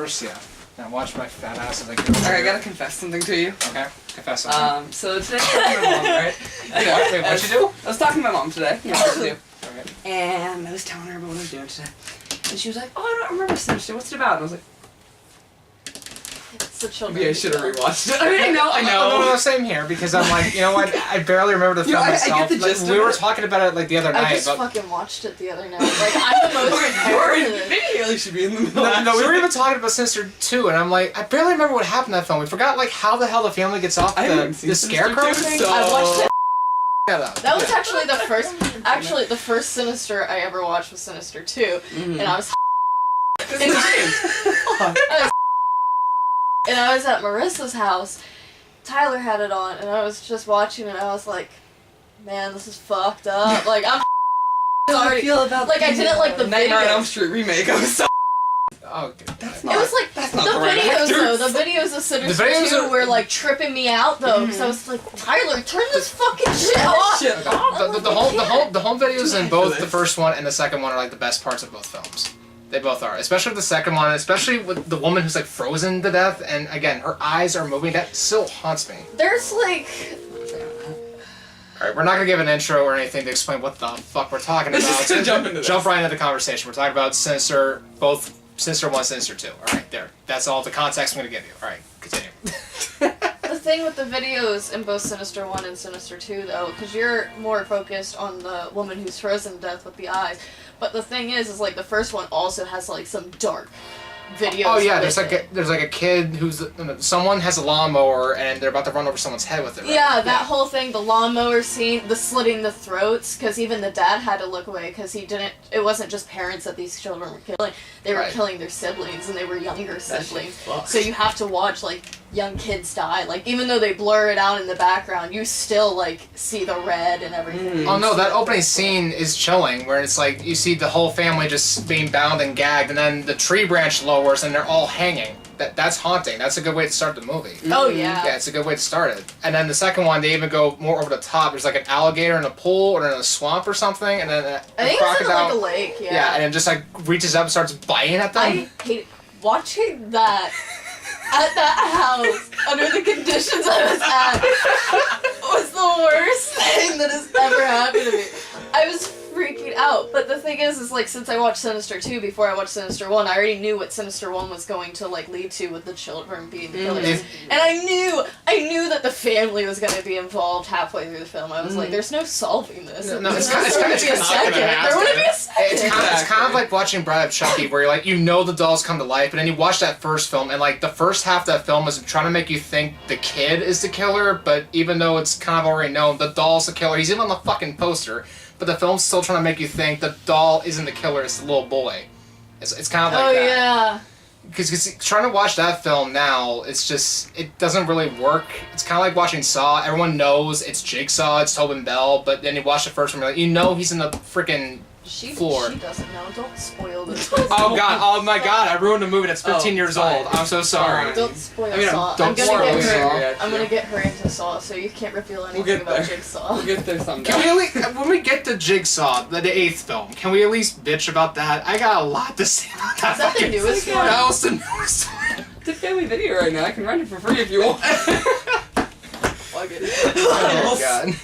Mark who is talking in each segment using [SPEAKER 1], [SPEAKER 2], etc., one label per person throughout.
[SPEAKER 1] course, yeah. Now watch my fat ass as I go.
[SPEAKER 2] Alright, I gotta confess something to you.
[SPEAKER 1] Okay, confess something.
[SPEAKER 2] So today I was talking to my mom, right?
[SPEAKER 1] Wait, what'd you do?
[SPEAKER 2] I was talking to my mom today. Yeah, what to do.
[SPEAKER 1] Okay.
[SPEAKER 2] And I was telling her about what I was doing today. And she was like, oh, I don't remember Sinister. What's it about? And I was like,
[SPEAKER 3] It's the children.
[SPEAKER 2] maybe I should have rewatched it. I mean, I know.
[SPEAKER 1] No, same here, because I'm like, you know what, I barely remember the film
[SPEAKER 2] I
[SPEAKER 1] myself.
[SPEAKER 2] get the gist
[SPEAKER 1] we
[SPEAKER 2] of
[SPEAKER 1] were
[SPEAKER 2] it.
[SPEAKER 1] talking about it like the other
[SPEAKER 3] I
[SPEAKER 1] night,
[SPEAKER 3] just
[SPEAKER 1] but...
[SPEAKER 3] fucking watched it the other night. Like, I'm the most prepared for this.
[SPEAKER 2] Maybe Haley should be in the middle.
[SPEAKER 1] No, we were even talking about Sinister 2, and I'm like, I barely remember what happened in that film. We forgot, like, how the hell the family gets off the scarecrow thing.
[SPEAKER 3] I watched it.
[SPEAKER 1] Yeah,
[SPEAKER 3] That was actually the first. Actually, the first Sinister I ever watched was Sinister 2, and I was. And I was at Marissa's house. Tyler had it on, and I was just watching it. And I was like, "Man, this is fucked up." Like I'm already.
[SPEAKER 2] Feel about
[SPEAKER 3] like I didn't like the
[SPEAKER 2] Nightmare on
[SPEAKER 3] video.
[SPEAKER 2] Elm Street remake. I was so.
[SPEAKER 1] Oh, good.
[SPEAKER 2] That's
[SPEAKER 3] It was like
[SPEAKER 2] that's
[SPEAKER 3] the
[SPEAKER 2] not the right
[SPEAKER 3] videos
[SPEAKER 2] actors.
[SPEAKER 3] though. The videos of Sinister 2 were like tripping me out though, because I was like, Tyler, turn this fucking shit off.
[SPEAKER 2] Shit.
[SPEAKER 1] The home videos in both the first one and the second one are like the best parts of both films. They both are, especially the second one, especially with the woman who's like frozen to death, and again, her eyes are moving. That still haunts me.
[SPEAKER 3] There's like.
[SPEAKER 1] All right, we're not gonna give an intro or anything to explain what the fuck we're talking about.
[SPEAKER 2] Just gonna jump into this.
[SPEAKER 1] Jump right into the conversation. We're talking about Sinister, both Sinister 1, Sinister 2. All right, there. That's all the context I'm gonna give you. All right, continue.
[SPEAKER 3] The thing with the videos in both Sinister 1 and Sinister 2, though, because you're more focused on the woman who's frozen to death with the eyes, but the thing is like the first one also has like some dark videos.
[SPEAKER 1] Oh yeah,
[SPEAKER 3] with
[SPEAKER 1] there's like a kid who's someone has a lawnmower and they're about to run over someone's head with it. Right?
[SPEAKER 3] Yeah, that whole thing, the lawnmower scene, the slitting the throats, because even the dad had to look away because he didn't. It wasn't just parents that these children were killing; they were killing their siblings, and they were younger siblings. So you have to watch like young kids die. Like even though they blur it out in the background, you still like see the red and everything.
[SPEAKER 1] Oh no, that opening scene is chilling, where it's like you see the whole family just being bound and gagged, and then the tree branch lowers and they're all hanging. That's haunting. That's a good way to start the movie.
[SPEAKER 3] Oh yeah.
[SPEAKER 1] Yeah, it's a good way to start it. And then the second one, they even go more over the top. There's like an alligator in a pool or in a swamp or something, and then
[SPEAKER 3] I think it's in like a lake. Yeah.
[SPEAKER 1] Yeah, and it just like reaches up and starts biting at them.
[SPEAKER 3] I hate watching that at that house under the conditions I was at. Was the worst thing that has ever happened to me. I was freaking out. But the thing is like since I watched Sinister 2 before I watched Sinister 1, I already knew what Sinister 1 was going to like lead to with the children being the killers. And I knew that the family was going to be involved halfway through the film. I was like, there's no solving this.
[SPEAKER 1] No,
[SPEAKER 3] There wouldn't be a second.
[SPEAKER 1] It's kind of like watching Bride of Chucky, where you're like, you know the dolls come to life, but then you watch that first film, and like the first half of that film is trying to make you think the kid is the killer, but even though it's kind of already known, the doll's the killer. He's even on the fucking poster, but the film's still trying to make you think the doll isn't the killer, it's the little boy. It's kind of like that.
[SPEAKER 3] Oh yeah.
[SPEAKER 1] Because trying to watch that film now, it's just, it doesn't really work. It's kind of like watching Saw. Everyone knows it's Jigsaw, it's Tobin Bell, but then you watch the first one, you're like, you know he's in the freaking floor.
[SPEAKER 3] She doesn't know. Don't spoil this.
[SPEAKER 1] Oh god, oh my god, I ruined a movie that's 15 years old. I'm so sorry.
[SPEAKER 3] Don't spoil
[SPEAKER 2] I mean,
[SPEAKER 3] Saw.
[SPEAKER 2] don't
[SPEAKER 3] I'm gonna
[SPEAKER 2] spoil
[SPEAKER 3] get
[SPEAKER 2] Saw.
[SPEAKER 3] her.
[SPEAKER 2] Yeah,
[SPEAKER 3] I'm gonna get her into Saw, so you can't reveal anything about Jigsaw.
[SPEAKER 2] We'll get there someday.
[SPEAKER 1] Can we at least, when we get to Jigsaw, the 8th film, can we at least bitch about that? I got a lot to say about that.
[SPEAKER 3] Is that the newest one?
[SPEAKER 1] That was the newest one.
[SPEAKER 2] It's a family video right now. I can rent it for free if you want. Plug it.
[SPEAKER 1] Oh god.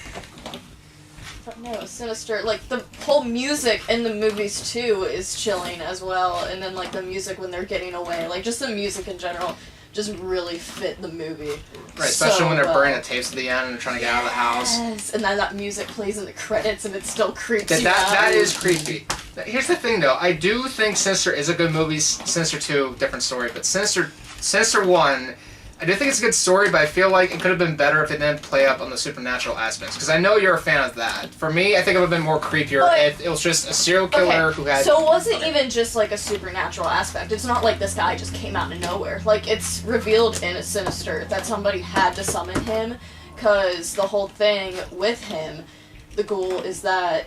[SPEAKER 3] But no, Sinister, like, the whole music in the movies, too, is chilling as well, and then, like, the music when they're getting away, like, just the music in general just really fit the movie.
[SPEAKER 1] Right, especially when they're burning the tapes at the end and they're trying to get out of the house.
[SPEAKER 3] Yes, and then that music plays in the credits and it still creeps you out.
[SPEAKER 1] That is creepy. Here's the thing, though. I do think Sinister is a good movie. Sinister 2, different story, but Sinister 1... I do think it's a good story, but I feel like it could have been better if it didn't play up on the supernatural aspects. Because I know you're a fan of that. For me, I think it would have been more creepier if it was just a serial killer who had...
[SPEAKER 3] So it wasn't even just like a supernatural aspect. It's not like this guy just came out of nowhere. Like, it's revealed in a Sinister that somebody had to summon him, because the whole thing with him, the ghoul, is that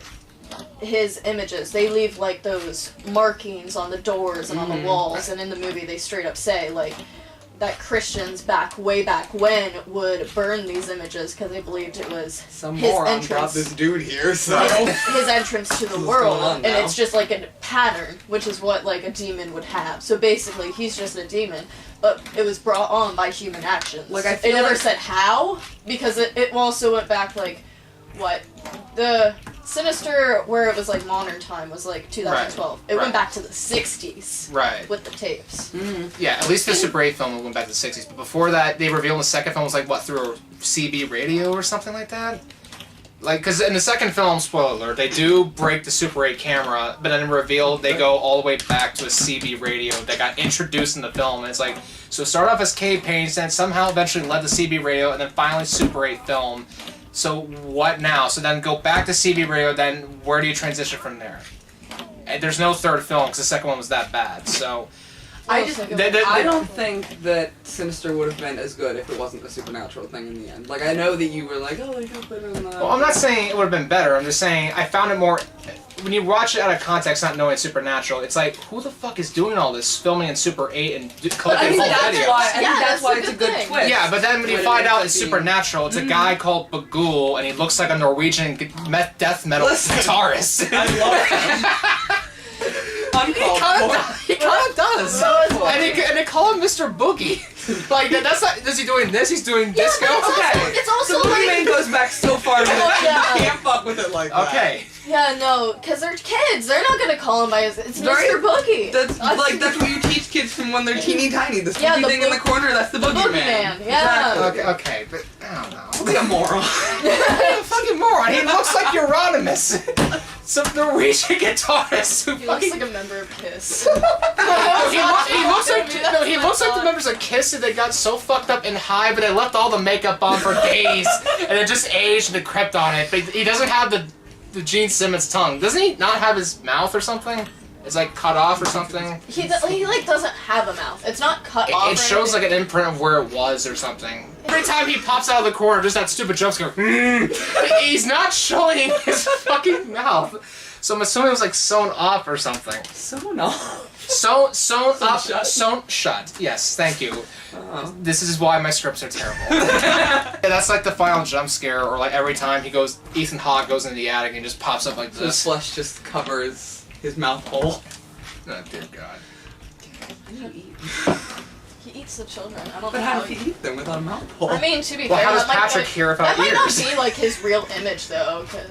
[SPEAKER 3] his images, they leave like those markings on the doors and on the walls, and in the movie they straight up say, like, that Christians way back when would burn these images because they believed it was
[SPEAKER 4] Some
[SPEAKER 3] his
[SPEAKER 4] moron
[SPEAKER 3] entrance.
[SPEAKER 4] brought this dude here, so...
[SPEAKER 3] His entrance to the
[SPEAKER 4] What's
[SPEAKER 3] world,
[SPEAKER 4] going on
[SPEAKER 3] and
[SPEAKER 4] now?
[SPEAKER 3] it's just like a pattern, which is what like a demon would have. So basically, he's just a demon, but it was brought on by human actions.
[SPEAKER 4] Like, I
[SPEAKER 3] it
[SPEAKER 4] feel
[SPEAKER 3] never
[SPEAKER 4] like-
[SPEAKER 3] said how, because it also went back like, what, the Sinister, where it was like modern time, was like 2012. It
[SPEAKER 1] Right.
[SPEAKER 3] went back to the 60s
[SPEAKER 1] Right.
[SPEAKER 3] with the tapes.
[SPEAKER 1] Yeah, at least the Super 8 film went back to the 60s. But before that, they revealed in the second film was like, what, through a CB radio or something like that? Like, because in the second film, spoiler alert, they do break the Super 8 camera, but then revealed they go all the way back to a CB radio that got introduced in the film. And it's like, so it started off as cave paintings, then somehow eventually led to CB radio, and then finally Super 8 film. So what now? So then go back to CB radio, then where do you transition from there? And there's no third film, because the second one was that bad, so...
[SPEAKER 4] I just,
[SPEAKER 1] The-
[SPEAKER 4] I don't think that Sinister would have been as good if it wasn't a supernatural thing in the end. Like, I know that you were like, oh, they got better than that.
[SPEAKER 1] Well, I'm not saying it would have been better. I'm just saying I found it more. When you watch it out of context, not knowing it's supernatural, it's like, who the fuck is doing all this filming in Super 8 and
[SPEAKER 4] I
[SPEAKER 1] collecting
[SPEAKER 4] think
[SPEAKER 1] whole
[SPEAKER 4] that's
[SPEAKER 1] videos?
[SPEAKER 4] why, I think
[SPEAKER 3] Yeah,
[SPEAKER 4] that's
[SPEAKER 3] that's
[SPEAKER 4] why
[SPEAKER 3] a
[SPEAKER 4] it's a
[SPEAKER 3] good
[SPEAKER 4] good
[SPEAKER 3] thing.
[SPEAKER 4] twist.
[SPEAKER 1] Yeah, but then when you
[SPEAKER 4] When it
[SPEAKER 1] find
[SPEAKER 4] ends
[SPEAKER 1] out
[SPEAKER 4] up
[SPEAKER 1] it's
[SPEAKER 4] being-
[SPEAKER 1] supernatural, it's a guy called Bagul, and he looks like a Norwegian death metal
[SPEAKER 4] Listen.
[SPEAKER 1] guitarist.
[SPEAKER 4] I love him. Uncalled for.
[SPEAKER 1] He kind of does. And they call him Mr. Boogie. Like, that's not. Is he doing this? He's doing disco?
[SPEAKER 3] but it's also-
[SPEAKER 4] Okay.
[SPEAKER 3] it's also
[SPEAKER 4] the
[SPEAKER 3] like-
[SPEAKER 4] Boogeyman goes back so far that
[SPEAKER 3] Yeah.
[SPEAKER 4] you can't fuck with it like that.
[SPEAKER 1] Okay.
[SPEAKER 3] Yeah, no, because they're kids. They're not gonna call him by his. It's
[SPEAKER 4] Right?
[SPEAKER 3] Mr. Boogie.
[SPEAKER 4] That's that's what you teach kids from when they're teeny tiny. The
[SPEAKER 3] Yeah,
[SPEAKER 4] spooky
[SPEAKER 3] the
[SPEAKER 4] thing in the corner, that's the Boogeyman.
[SPEAKER 3] Boogeyman, yeah.
[SPEAKER 4] Exactly.
[SPEAKER 1] Okay, but I don't know.
[SPEAKER 4] Don't be a moron.
[SPEAKER 1] What a fucking moron. He looks like Euronymous. Some Norwegian guitarist who
[SPEAKER 3] He looks
[SPEAKER 1] fucking...
[SPEAKER 3] like a member of Kiss.
[SPEAKER 1] he looks like the members of Kiss who they got so fucked up and high, but they left all the makeup on for days, and it just aged and it crept on it. But he doesn't have the Gene Simmons tongue. Doesn't he not have his mouth or something? It's like cut off or something.
[SPEAKER 3] He like doesn't have a mouth. It's not cut off.
[SPEAKER 1] It shows like an imprint of where it was or something. Every time he pops out of the corner, just that stupid jump scare. He's not showing his fucking mouth. So I'm assuming it was like sewn up or something.
[SPEAKER 4] So no.
[SPEAKER 1] Sewn up,
[SPEAKER 4] shut?
[SPEAKER 1] sewn shut. Yes, thank you.
[SPEAKER 4] Oh.
[SPEAKER 1] This is why my scripts are terrible. Yeah, that's like the final jump scare, or like every time Ethan Hawke goes into the attic and just pops up like
[SPEAKER 4] His
[SPEAKER 1] this.
[SPEAKER 4] flesh just covers his mouth hole.
[SPEAKER 1] Oh dear God.
[SPEAKER 4] How do you eat?
[SPEAKER 3] He eats the children. I don't
[SPEAKER 4] But
[SPEAKER 3] know.
[SPEAKER 4] how did he eat them without a mouth hole?
[SPEAKER 3] I mean, to be
[SPEAKER 1] Well,
[SPEAKER 3] fair,
[SPEAKER 1] how does
[SPEAKER 3] that might,
[SPEAKER 1] Patrick
[SPEAKER 3] like,
[SPEAKER 1] hear without
[SPEAKER 3] that might not
[SPEAKER 1] ears?
[SPEAKER 3] be like his real image though. 'Cause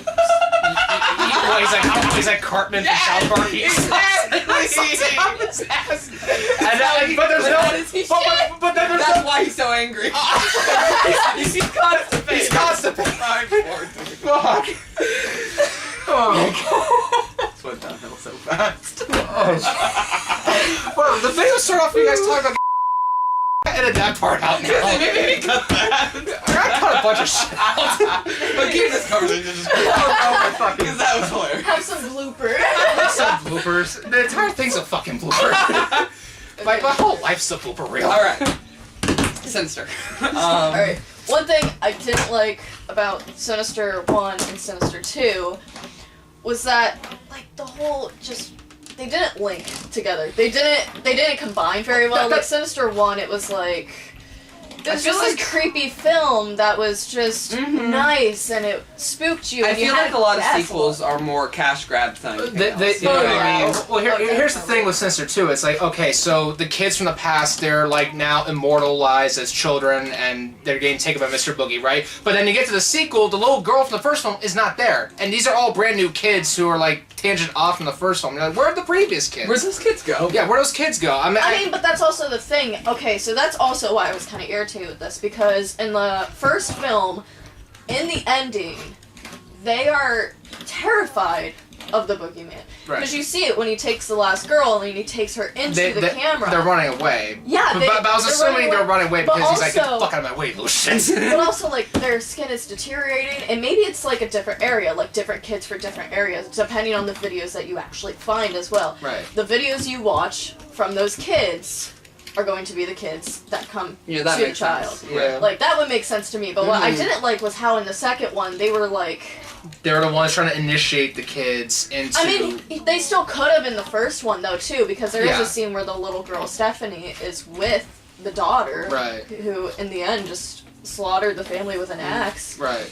[SPEAKER 1] Well, he's like Cartman from South Park. But there's no. But then there's
[SPEAKER 4] That's
[SPEAKER 1] no.
[SPEAKER 4] why he's so angry.
[SPEAKER 1] He's constipated. He's constipated. Fuck. Oh.
[SPEAKER 4] That's what downhill so fast.
[SPEAKER 1] Well, the video started off with you guys talking about. Edit that part out now.
[SPEAKER 4] Maybe cut that.
[SPEAKER 1] I gotta cut a bunch of shit out.
[SPEAKER 4] But keep this conversation just because that was hilarious.
[SPEAKER 3] have some blooper.
[SPEAKER 1] Some bloopers. The entire thing's a fucking blooper. my whole life's a blooper reel.
[SPEAKER 4] Alright. Sinister.
[SPEAKER 3] Alright. One thing I didn't like about Sinister 1 and Sinister 2 was that, like, the whole just... They didn't link together. They didn't combine very well. Like Sinister 1, it was like... It was
[SPEAKER 4] feel
[SPEAKER 3] just
[SPEAKER 4] like-
[SPEAKER 3] this creepy film that was just nice and it spooked you.
[SPEAKER 4] I
[SPEAKER 3] and you
[SPEAKER 4] feel
[SPEAKER 3] had
[SPEAKER 4] like a lot of
[SPEAKER 3] to
[SPEAKER 4] sequels are more cash grab than anything else.
[SPEAKER 1] You know what I
[SPEAKER 3] yeah.
[SPEAKER 1] mean? Well, here's the
[SPEAKER 3] definitely.
[SPEAKER 1] thing with Sinister 2. It's like, okay, so the kids from the past, they're like now immortalized as children and they're getting taken by Mr. Boogie, right? But then you get to the sequel, the little girl from the first film is not there. And these are all brand new kids who are like tangent off from the first film. You're like, where'd the previous kids?
[SPEAKER 4] Where's those kids go?
[SPEAKER 1] Yeah, where'd those kids go?
[SPEAKER 3] I mean, but that's also the thing. Okay, so that's also why I was kind of irritated with this, because in the first film, in the ending, they are terrified of the boogeyman.
[SPEAKER 1] Right.
[SPEAKER 3] Because you see it when he takes the last girl and he takes her into the camera.
[SPEAKER 1] They're running away.
[SPEAKER 3] Yeah,
[SPEAKER 1] but I was assuming they're running away
[SPEAKER 3] But
[SPEAKER 1] because he's like, get the
[SPEAKER 3] also-
[SPEAKER 1] fuck out of my way, little shit.
[SPEAKER 3] But also, like, their skin is deteriorating, and maybe it's like a different area, like different kids for different areas, depending on the videos that you actually find as well.
[SPEAKER 1] Right.
[SPEAKER 3] The videos you watch from those kids are going to be the kids that come
[SPEAKER 4] Yeah, that
[SPEAKER 3] to the
[SPEAKER 4] makes
[SPEAKER 3] child.
[SPEAKER 4] sense. Yeah.
[SPEAKER 3] Like, that would make sense to me, but what I didn't like was how in the second one, they were like,
[SPEAKER 1] they're the ones trying to initiate the kids into...
[SPEAKER 3] I mean, they still could have in the first one, though, too, because there is
[SPEAKER 1] Yeah.
[SPEAKER 3] a scene where the little girl, Stephanie, is with the daughter,
[SPEAKER 1] Right.
[SPEAKER 3] who, in the end, just slaughtered the family with an axe.
[SPEAKER 1] Right.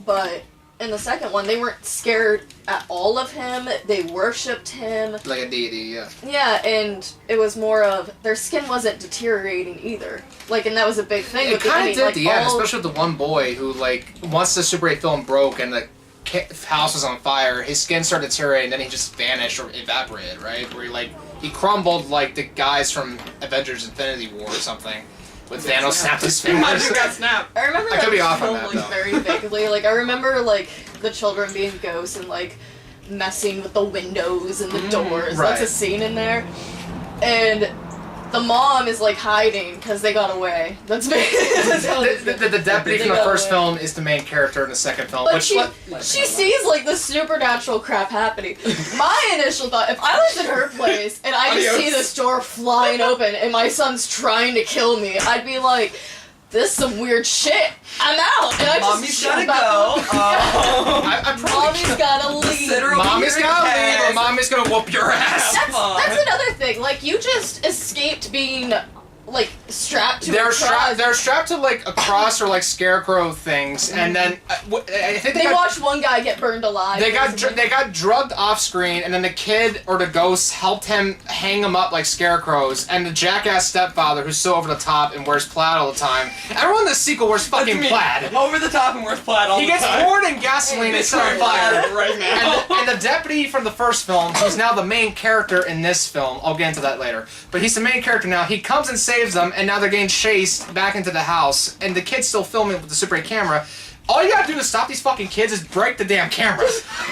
[SPEAKER 3] But in the second one, they weren't scared at all of him. They worshipped him.
[SPEAKER 1] Like a deity, yeah.
[SPEAKER 3] Yeah, and it was more of their skin wasn't deteriorating either. Like, and that was a big thing.
[SPEAKER 1] It
[SPEAKER 3] with the
[SPEAKER 1] kind of
[SPEAKER 3] ending.
[SPEAKER 1] did
[SPEAKER 3] Like,
[SPEAKER 1] at the end,
[SPEAKER 3] all-
[SPEAKER 1] especially with the one boy who, like, once the Super 8 film broke and the house was on fire, his skin started deteriorating, and then he just vanished or evaporated, right? Where he crumbled like the guys from Avengers Infinity War or something. With Thanos snapped his fingers.
[SPEAKER 4] Imagine got snapped.
[SPEAKER 3] I remember
[SPEAKER 1] I could
[SPEAKER 3] that
[SPEAKER 1] be off on
[SPEAKER 3] film,
[SPEAKER 1] that,
[SPEAKER 3] like,
[SPEAKER 1] though.
[SPEAKER 3] very vaguely. Like, I remember, like, the children being ghosts and, like, messing with the windows and the doors.
[SPEAKER 1] right.
[SPEAKER 3] That's a scene in there. And the mom is, like, hiding because they got away. That's basically...
[SPEAKER 1] The deputy
[SPEAKER 3] They
[SPEAKER 1] from the
[SPEAKER 3] got
[SPEAKER 1] first
[SPEAKER 3] away.
[SPEAKER 1] film is the main character in the second film.
[SPEAKER 3] But
[SPEAKER 1] Which
[SPEAKER 3] she sees, like, the supernatural crap happening. My initial thought, if I was in her place and I just see
[SPEAKER 4] Adios.
[SPEAKER 3] this door flying open and my son's trying to kill me, I'd be like, this is some weird shit. I'm out. And I just
[SPEAKER 4] Mommy's
[SPEAKER 3] shove
[SPEAKER 4] gotta
[SPEAKER 3] back
[SPEAKER 4] go.
[SPEAKER 1] I'm probably
[SPEAKER 3] Mommy's gotta leave.
[SPEAKER 4] Consider-
[SPEAKER 1] Mommy's gotta
[SPEAKER 4] Yes.
[SPEAKER 1] leave or Mommy's gonna whoop your ass.
[SPEAKER 3] That's another thing. Like, you just escaped being, like, strapped to a cross.
[SPEAKER 1] They're strapped to like a cross or like scarecrow things, and then I think
[SPEAKER 3] They watched one guy get burned alive.
[SPEAKER 1] They got drugged off screen, and then the kid or the ghost helped him hang him up like scarecrows. And the jackass stepfather, who's so over the top and wears plaid all the time. Everyone in the sequel wears fucking plaid.
[SPEAKER 4] Over the top and wears plaid all
[SPEAKER 1] He
[SPEAKER 4] the
[SPEAKER 1] gets
[SPEAKER 4] time.
[SPEAKER 1] poured in gasoline and set on fire.
[SPEAKER 4] right now.
[SPEAKER 1] And the deputy from the first film, who's now the main character in this film, I'll get into that later, but he's the main character now, he comes and saves them, and now they're getting chased back into the house, and the kid's still filming with the Super 8 camera. All you gotta do to stop these fucking kids is break the damn camera.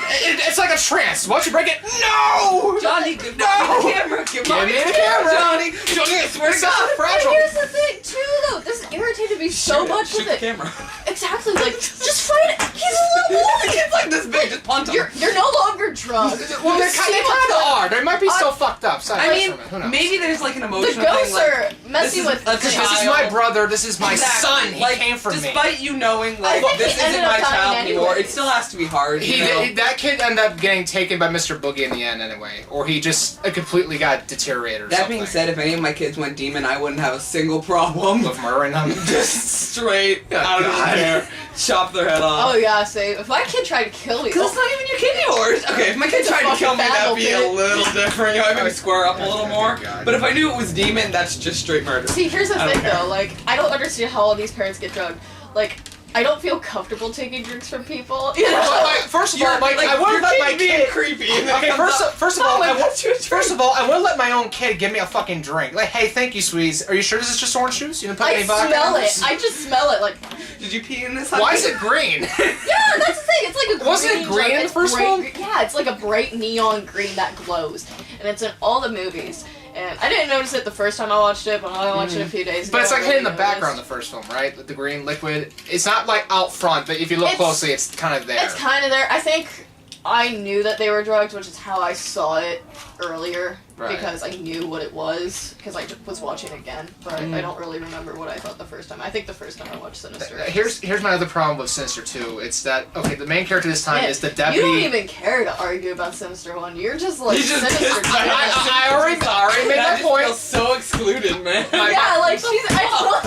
[SPEAKER 1] It's like a trance. Once you break it, no!
[SPEAKER 4] Johnny, give me
[SPEAKER 1] No!
[SPEAKER 4] the camera. Give
[SPEAKER 1] me
[SPEAKER 4] me
[SPEAKER 1] the camera.
[SPEAKER 4] Johnny. Johnny, I swear to
[SPEAKER 1] It's not
[SPEAKER 4] God.
[SPEAKER 3] But
[SPEAKER 1] fragile.
[SPEAKER 3] here's the thing, too, though. This irritated me so much
[SPEAKER 4] Shoot
[SPEAKER 3] with
[SPEAKER 4] the
[SPEAKER 3] it.
[SPEAKER 4] camera.
[SPEAKER 3] Exactly, like, just fight it. He's a little boy.
[SPEAKER 4] The kid's like this big. Just punt him.
[SPEAKER 3] You're no longer drugged.
[SPEAKER 1] Well, they kind of are. They might be still
[SPEAKER 3] I-
[SPEAKER 1] fucked up.
[SPEAKER 4] I mean,
[SPEAKER 1] Who knows?
[SPEAKER 4] maybe there's like an
[SPEAKER 3] The
[SPEAKER 4] emotional
[SPEAKER 3] ghosts
[SPEAKER 4] thing. Like,
[SPEAKER 3] are messing
[SPEAKER 4] this is
[SPEAKER 3] with...
[SPEAKER 4] a
[SPEAKER 1] This
[SPEAKER 4] child.
[SPEAKER 1] is my brother. This is my
[SPEAKER 4] Exactly.
[SPEAKER 1] son. He
[SPEAKER 4] like,
[SPEAKER 1] came from me.
[SPEAKER 4] despite you knowing,
[SPEAKER 3] I
[SPEAKER 4] like,
[SPEAKER 3] think
[SPEAKER 4] this
[SPEAKER 3] he
[SPEAKER 4] isn't
[SPEAKER 3] ended
[SPEAKER 4] my
[SPEAKER 3] up dying
[SPEAKER 4] child anymore,
[SPEAKER 3] anyways.
[SPEAKER 4] it still has to be hard, you know?
[SPEAKER 1] That kid ended up getting taken by Mr. Boogie in the end anyway, or he just completely got deteriorated or
[SPEAKER 4] That
[SPEAKER 1] something.
[SPEAKER 4] being said, if any of my kids went demon, I wouldn't have a single problem.
[SPEAKER 1] With murdering them.
[SPEAKER 4] Just straight out of
[SPEAKER 1] God.
[SPEAKER 4] there, chop their head off.
[SPEAKER 3] Oh, yeah, same. If my kid tried to kill me...
[SPEAKER 4] Because it's not even your kid yours. Okay, if my kid
[SPEAKER 3] It's a
[SPEAKER 4] tried to kill me,
[SPEAKER 3] fucking
[SPEAKER 4] that'd be a
[SPEAKER 3] battle,
[SPEAKER 4] little different. You know, I'd maybe square up a little more.
[SPEAKER 1] God.
[SPEAKER 4] But if I knew it was demon, that's just straight murder.
[SPEAKER 3] See, here's the
[SPEAKER 4] I don't
[SPEAKER 3] thing,
[SPEAKER 4] care.
[SPEAKER 3] though. Like, I don't understand how all these parents get drugged. Like, I don't feel comfortable taking drinks from people. You know?
[SPEAKER 1] Well, like, first of all, like, I wouldn't let my
[SPEAKER 4] being
[SPEAKER 1] kid.
[SPEAKER 4] creepy.
[SPEAKER 1] Okay, first of all,
[SPEAKER 4] I
[SPEAKER 1] I
[SPEAKER 4] want you to
[SPEAKER 1] first of all, I wouldn't let my own kid give me a fucking drink. Like, hey, thank you, sweeties. Are you sure this is just orange juice? You didn't put
[SPEAKER 3] I
[SPEAKER 1] any vodka
[SPEAKER 3] smell
[SPEAKER 1] in
[SPEAKER 3] it.
[SPEAKER 1] this?
[SPEAKER 3] I just smell it. Like,
[SPEAKER 4] Did you pee in this?
[SPEAKER 1] Why is it green?
[SPEAKER 3] yeah, that's the thing. It's like a
[SPEAKER 1] Wasn't it
[SPEAKER 3] green
[SPEAKER 1] green
[SPEAKER 3] jug.
[SPEAKER 1] in the
[SPEAKER 3] It's
[SPEAKER 1] first
[SPEAKER 3] bright
[SPEAKER 1] one?
[SPEAKER 3] gre- Yeah, it's like a bright neon green that glows, and it's in all the movies. And I didn't notice it the first time I watched it, but I watched it a few days ago.
[SPEAKER 1] But it's like
[SPEAKER 3] I
[SPEAKER 1] hidden in the
[SPEAKER 3] really
[SPEAKER 1] background in
[SPEAKER 3] noticed.
[SPEAKER 1] the first film, right? The green liquid. It's not like out front, but if you look
[SPEAKER 3] It's-
[SPEAKER 1] closely, it's kind of there.
[SPEAKER 3] It's kind of there. I think I knew that they were drugged, which is how I saw it earlier.
[SPEAKER 1] Right.
[SPEAKER 3] Because I knew what it was, because I was watching again, but I don't really remember what I thought the first time. I think the first time I watched Sinister.
[SPEAKER 1] Here's my other problem with Sinister 2. It's that, okay, the main character this time
[SPEAKER 3] Man,
[SPEAKER 1] is the
[SPEAKER 3] you
[SPEAKER 1] deputy.
[SPEAKER 3] don't even care to argue about Sinister 1. You're just like,
[SPEAKER 4] You just
[SPEAKER 3] Sinister
[SPEAKER 4] pissed
[SPEAKER 3] 2.
[SPEAKER 1] I already made
[SPEAKER 4] That
[SPEAKER 1] my
[SPEAKER 4] just
[SPEAKER 1] point.
[SPEAKER 4] feels so excluded, man.
[SPEAKER 3] Yeah, like, I told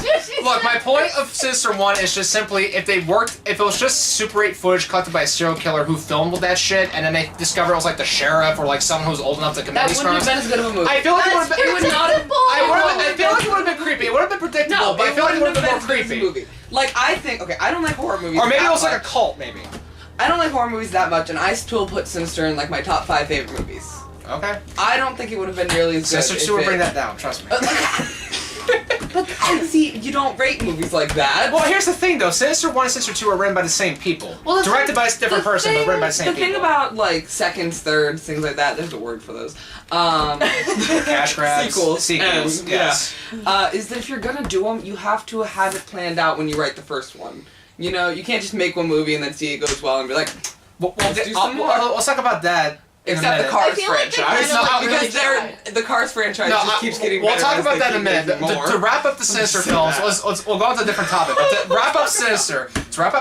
[SPEAKER 3] you she's...
[SPEAKER 1] Look, my point of Sinister 1 is just simply, if it was just Super 8 footage collected by a serial killer who filmed with that shit, and then they discovered it was like the sheriff or like someone who was old enough to commit
[SPEAKER 4] That
[SPEAKER 1] these
[SPEAKER 4] wouldn't have
[SPEAKER 1] crimes.
[SPEAKER 4] been as good of a movie.
[SPEAKER 1] I feel like it would have been.
[SPEAKER 3] It would not have...
[SPEAKER 1] I feel like it would have been creepy. It would have been predictable, but I feel like it would have been more
[SPEAKER 4] as good as a
[SPEAKER 1] creepy.
[SPEAKER 4] movie. Like, I think, okay, I don't like horror movies.
[SPEAKER 1] Or maybe it
[SPEAKER 4] that
[SPEAKER 1] was like a
[SPEAKER 4] much.
[SPEAKER 1] cult, maybe.
[SPEAKER 4] I don't like horror movies that much, and I still put Sinister in like my top 5 favorite movies.
[SPEAKER 1] Okay.
[SPEAKER 4] I don't think it would have been nearly as good.
[SPEAKER 1] Sinister 2 will bring that down, trust me.
[SPEAKER 4] But see, you don't rate movies like that.
[SPEAKER 1] Well, here's the thing, though. Sinister 1 and Sinister 2 are written by the same people.
[SPEAKER 4] Well, the
[SPEAKER 1] Directed
[SPEAKER 4] thing-
[SPEAKER 1] by a different person, but written by the same
[SPEAKER 4] The
[SPEAKER 1] people.
[SPEAKER 4] thing about like seconds, thirds, things like that, there's a word for those.
[SPEAKER 1] Cash grabs.
[SPEAKER 4] Sequels.
[SPEAKER 1] And, yes.
[SPEAKER 4] Is that if you're gonna do them, you have to have it planned out when you write the first one. You know, you can't just make one movie and then see it goes well and be like,
[SPEAKER 1] Well,
[SPEAKER 4] Let's do some more.
[SPEAKER 1] let's talk about that. in a
[SPEAKER 4] Except the
[SPEAKER 1] minute.
[SPEAKER 4] Cars
[SPEAKER 3] I feel like they
[SPEAKER 4] franchise.
[SPEAKER 3] kinda, like,
[SPEAKER 4] because
[SPEAKER 3] really
[SPEAKER 4] the Cars franchise just keeps getting
[SPEAKER 1] we'll
[SPEAKER 4] better.
[SPEAKER 1] talk
[SPEAKER 4] as
[SPEAKER 1] about
[SPEAKER 4] they
[SPEAKER 1] that in a
[SPEAKER 4] keep
[SPEAKER 1] minute.
[SPEAKER 4] making more.
[SPEAKER 1] To wrap up the Sinister
[SPEAKER 5] say
[SPEAKER 1] films,
[SPEAKER 5] that.
[SPEAKER 1] we'll go on to a different topic. But to wrap up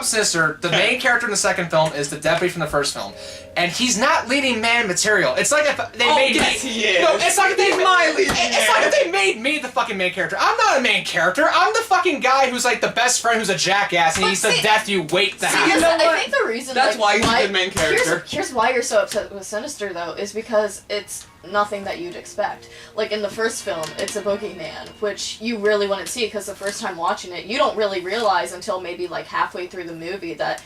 [SPEAKER 1] Sinister, the main character in the second film is the deputy from the first film, and he's not leading man material. It's like if they made
[SPEAKER 4] yes,
[SPEAKER 1] me.
[SPEAKER 4] he is.
[SPEAKER 1] No, it's like if they
[SPEAKER 4] He's my leading
[SPEAKER 1] It's like if they made me the fucking main character. I'm not a main character. I'm the fucking guy who's like the best friend who's a jackass, and
[SPEAKER 3] But
[SPEAKER 1] he's the
[SPEAKER 3] see-
[SPEAKER 1] death you wait to
[SPEAKER 3] See,
[SPEAKER 1] happen.
[SPEAKER 4] you know
[SPEAKER 3] I
[SPEAKER 4] what?
[SPEAKER 3] think the reason
[SPEAKER 4] That's why
[SPEAKER 3] like,
[SPEAKER 4] he's a good main character.
[SPEAKER 3] Here's why you're so upset with Sinister though, is because it's nothing that you'd expect. Like in the first film, it's a boogeyman, which you really wouldn't see because the first time watching it, you don't really realize until maybe like halfway through the movie that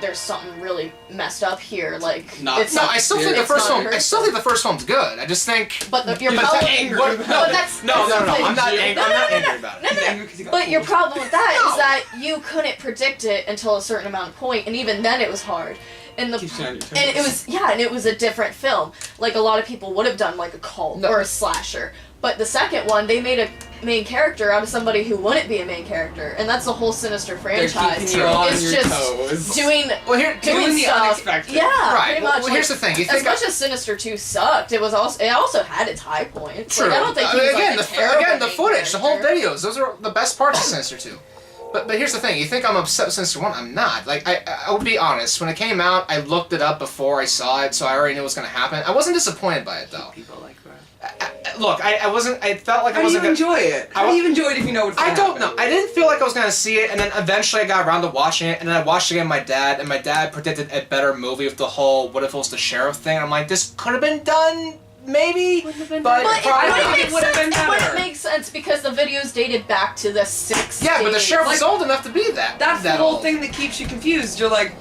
[SPEAKER 3] there's something really messed up here. Like
[SPEAKER 4] Not-
[SPEAKER 3] it's
[SPEAKER 1] No,
[SPEAKER 3] not-
[SPEAKER 1] I still think the
[SPEAKER 3] it's
[SPEAKER 1] first
[SPEAKER 3] not
[SPEAKER 1] film. I still think the first film's good. I just think.
[SPEAKER 3] But your
[SPEAKER 1] But
[SPEAKER 3] problem.
[SPEAKER 1] angry.
[SPEAKER 3] But that's
[SPEAKER 1] No.
[SPEAKER 3] the thing.
[SPEAKER 1] I'm not angry. I'm not
[SPEAKER 3] no,
[SPEAKER 1] angry about it.
[SPEAKER 3] No, no,
[SPEAKER 4] He's
[SPEAKER 3] no.
[SPEAKER 4] angry 'cause he got
[SPEAKER 3] But your
[SPEAKER 4] fooled.
[SPEAKER 3] problem with that
[SPEAKER 1] No.
[SPEAKER 3] is that you couldn't predict it until a certain amount of point, and even then it was hard. And the
[SPEAKER 4] Keeps you on your toes.
[SPEAKER 3] and it was a different film. Like a lot of people would have done like a cult
[SPEAKER 1] No.
[SPEAKER 3] or a slasher. But the second one, they made a main character out of somebody who wouldn't be a main character, and that's the whole Sinister
[SPEAKER 4] They're
[SPEAKER 3] franchise.
[SPEAKER 4] keeping you on
[SPEAKER 3] it's
[SPEAKER 4] your
[SPEAKER 3] just
[SPEAKER 4] toes.
[SPEAKER 3] doing
[SPEAKER 1] Well,
[SPEAKER 3] doing
[SPEAKER 4] the
[SPEAKER 3] stuff.
[SPEAKER 4] unexpected.
[SPEAKER 3] Yeah,
[SPEAKER 1] Right.
[SPEAKER 3] pretty
[SPEAKER 1] Well,
[SPEAKER 3] much.
[SPEAKER 1] here's the thing. You
[SPEAKER 3] As
[SPEAKER 1] think
[SPEAKER 3] much as Sinister 2 sucked, it also had its high points.
[SPEAKER 1] True.
[SPEAKER 3] Like, I don't think he was,
[SPEAKER 1] again,
[SPEAKER 3] like, a terrible
[SPEAKER 1] the
[SPEAKER 3] main
[SPEAKER 1] footage, the whole
[SPEAKER 3] character.
[SPEAKER 1] videos, those are the best parts of Sinister 2. But here's the thing. You think I'm upset with Sinister 1? I'm not. Like, I will be honest. When it came out, I looked it up before I saw it, so I already knew what was going to happen. I wasn't disappointed by it, though.
[SPEAKER 4] People like that.
[SPEAKER 1] Look, I wasn't. I felt like
[SPEAKER 4] How
[SPEAKER 1] I
[SPEAKER 4] do you
[SPEAKER 1] wasn't.
[SPEAKER 4] enjoy it? How do you enjoy it if you know what's
[SPEAKER 1] I
[SPEAKER 4] gonna
[SPEAKER 1] don't
[SPEAKER 4] happen?
[SPEAKER 1] know. I didn't feel like I was going to see it, and then eventually I got around to watching it, and then I watched it again with my dad, and my dad predicted a better movie with the whole what if it was the sheriff thing. I'm like, this could have been done, maybe,
[SPEAKER 3] Wouldn't have been
[SPEAKER 1] but
[SPEAKER 3] done.
[SPEAKER 1] probably
[SPEAKER 3] it
[SPEAKER 1] not.
[SPEAKER 3] wouldn't
[SPEAKER 4] It
[SPEAKER 3] make
[SPEAKER 4] would've
[SPEAKER 3] sense.
[SPEAKER 4] been
[SPEAKER 3] It wouldn't
[SPEAKER 4] better.
[SPEAKER 3] make sense because the videos dated back to the 60s.
[SPEAKER 1] Yeah, but the sheriff was
[SPEAKER 4] Like,
[SPEAKER 1] old enough to be that.
[SPEAKER 4] That's the
[SPEAKER 1] that
[SPEAKER 4] whole
[SPEAKER 1] old.
[SPEAKER 4] thing that keeps you confused. You're like,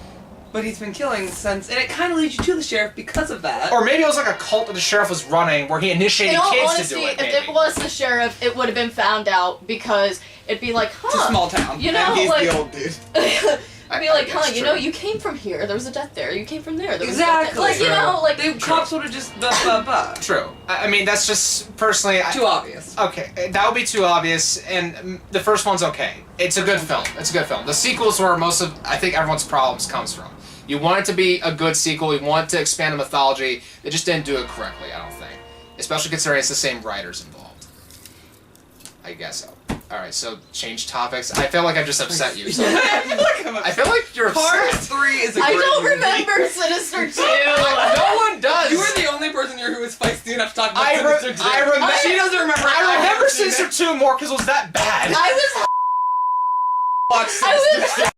[SPEAKER 4] but he's been killing since, and it kind of leads you to the sheriff because of that.
[SPEAKER 1] Or maybe it was like a cult that the sheriff was running, where he initiated
[SPEAKER 3] In all
[SPEAKER 1] kids
[SPEAKER 3] honesty,
[SPEAKER 1] to do it.
[SPEAKER 3] if
[SPEAKER 1] Maybe.
[SPEAKER 3] it was the sheriff, it would have been found out because it'd be like, huh.
[SPEAKER 4] It's a small town.
[SPEAKER 3] You know,
[SPEAKER 4] and he's
[SPEAKER 3] like-
[SPEAKER 4] the old dude.
[SPEAKER 3] It'd be
[SPEAKER 1] I
[SPEAKER 3] like,
[SPEAKER 1] guess,
[SPEAKER 3] huh, you
[SPEAKER 1] true.
[SPEAKER 3] know, you came from here, there was a death there, you came from there, there was a death
[SPEAKER 4] Exactly.
[SPEAKER 3] there. Like, you know, like,
[SPEAKER 4] The cops would have just bah.
[SPEAKER 1] True. I mean, that's just personally.
[SPEAKER 4] Too obvious.
[SPEAKER 1] Okay, that would be too obvious, and the first one's okay. It's a good film. It's a good film. The sequels where most of, I think, everyone's problems comes from. You want it to be a good sequel. You want it to expand the mythology. They just didn't do it correctly, I don't think. Especially considering it's the same writers involved. I guess so. Alright, so change topics. I feel like I've just upset you. So I feel like you're
[SPEAKER 4] Cars
[SPEAKER 1] upset.
[SPEAKER 4] 3 is a great
[SPEAKER 3] I don't
[SPEAKER 4] movie.
[SPEAKER 3] remember Sinister 2!
[SPEAKER 1] No one does.
[SPEAKER 4] You were the only person here who was feisty enough to talk about
[SPEAKER 1] I re-
[SPEAKER 4] Sinister 2.
[SPEAKER 1] I remember-
[SPEAKER 4] She doesn't remember.
[SPEAKER 1] I remember
[SPEAKER 4] haven't seen
[SPEAKER 1] Sinister
[SPEAKER 4] it.
[SPEAKER 1] 2 more because it was that bad.
[SPEAKER 3] I was
[SPEAKER 1] Watch Sinister.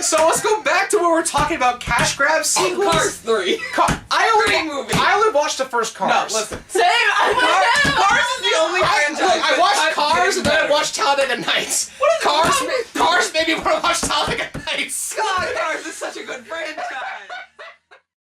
[SPEAKER 1] So let's go back to where we're talking about cash grab sequels.
[SPEAKER 4] Cars 3. Great movie.
[SPEAKER 1] I only watched the first
[SPEAKER 4] No,
[SPEAKER 1] Cars.
[SPEAKER 4] listen.
[SPEAKER 3] same.
[SPEAKER 4] Cars is the only franchise.
[SPEAKER 1] I
[SPEAKER 4] that
[SPEAKER 1] watched
[SPEAKER 4] got
[SPEAKER 1] Cars and then I
[SPEAKER 4] better.
[SPEAKER 1] watched Talladega Nights. Cars made me want to watch Talladega Nights.
[SPEAKER 4] God, Cars is such a good franchise.